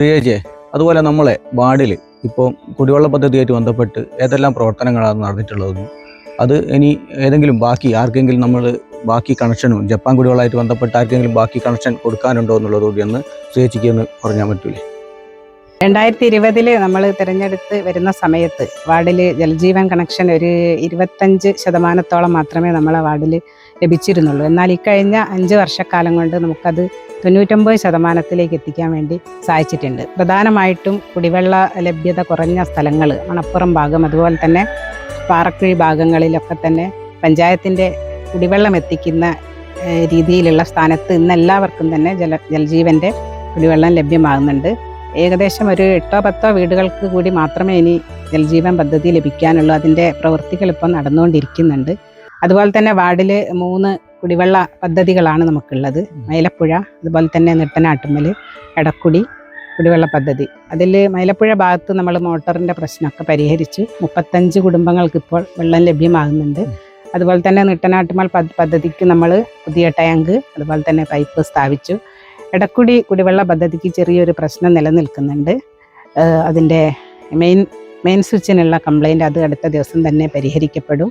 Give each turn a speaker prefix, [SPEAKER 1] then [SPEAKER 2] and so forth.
[SPEAKER 1] പ്രിയജെ, അതുപോലെ നമ്മളെ വാർഡിൽ ഇപ്പോൾ കുടിവെള്ള പദ്ധതിയായിട്ട് ബന്ധപ്പെട്ട് ഏതെല്ലാം പ്രവർത്തനങ്ങളാണ് നടന്നിട്ടുള്ളതെന്നും അത് ഇനി ഏതെങ്കിലും ആർക്കെങ്കിലും നമ്മൾ ബാക്കി കണക്ഷനും ജപ്പാൻ കുടിവെള്ളമായിട്ട് ബന്ധപ്പെട്ട് ആർക്കെങ്കിലും ബാക്കി കണക്ഷൻ കൊടുക്കാനുണ്ടോ എന്നുള്ളത് കൂടി ഒന്ന് ചേച്ചിക്ക് ഒന്ന് പറഞ്ഞാൽ പറ്റൂലേ?
[SPEAKER 2] 2020 നമ്മൾ തിരഞ്ഞെടുത്ത് വരുന്ന സമയത്ത് വാർഡിൽ ജലജീവൻ കണക്ഷൻ ഒരു 25% മാത്രമേ നമ്മളെ വാർഡിൽ ലഭിച്ചിരുന്നുള്ളൂ. എന്നാൽ ഇക്കഴിഞ്ഞ 5 വർഷക്കാലം കൊണ്ട് നമുക്കത് 99% എത്തിക്കാൻ വേണ്ടി സാധിച്ചിട്ടുണ്ട്. പ്രധാനമായിട്ടും കുടിവെള്ള ലഭ്യത കുറഞ്ഞ സ്ഥലങ്ങൾ, മണപ്പുറം ഭാഗം, അതുപോലെ തന്നെ പാറക്കുഴി ഭാഗങ്ങളിലൊക്കെ തന്നെ പഞ്ചായത്തിൻ്റെ കുടിവെള്ളം എത്തിക്കുന്ന രീതിയിലുള്ള സ്ഥാനത്ത് ഇന്ന് എല്ലാവർക്കും തന്നെ ജലജീവൻ്റെ കുടിവെള്ളം ലഭ്യമാകുന്നുണ്ട്. ഏകദേശം ഒരു 8-10 വീടുകൾക്ക് കൂടി മാത്രമേ ഇനി ജലജീവൻ പദ്ധതി ലഭിക്കാനുള്ളൂ. അതിൻ്റെ പ്രവൃത്തികൾ ഇപ്പോൾ നടന്നുകൊണ്ടിരിക്കുന്നുണ്ട്. അതുപോലെ തന്നെ വാർഡിൽ 3 കുടിവെള്ള പദ്ധതികളാണ് നമുക്കുള്ളത്. മൈലപ്പുഴ, അതുപോലെ തന്നെ നെട്ടനാട്ടുമ്മൽ, എടക്കുടി കുടിവെള്ള പദ്ധതി. അതിൽ മൈലപ്പുഴ ഭാഗത്ത് നമ്മൾ മോട്ടറിൻ്റെ പ്രശ്നമൊക്കെ പരിഹരിച്ച് 35 കുടുംബങ്ങൾക്ക് ഇപ്പോൾ വെള്ളം ലഭ്യമാകുന്നുണ്ട്. അതുപോലെ തന്നെ നെട്ടനാട്ടുമ്മൽ പദ്ധതിക്ക് നമ്മൾ പുതിയ ടാങ്ക്, അതുപോലെ തന്നെ പൈപ്പ് സ്ഥാപിച്ചു. എടക്കുടി കുടിവെള്ള പദ്ധതിക്ക് ചെറിയൊരു പ്രശ്നം നിലനിൽക്കുന്നുണ്ട്. അതിൻ്റെ മെയിൻ സ്വിച്ചിനുള്ള കംപ്ലൈൻറ്റ് അത് അടുത്ത ദിവസം തന്നെ പരിഹരിക്കപ്പെടും.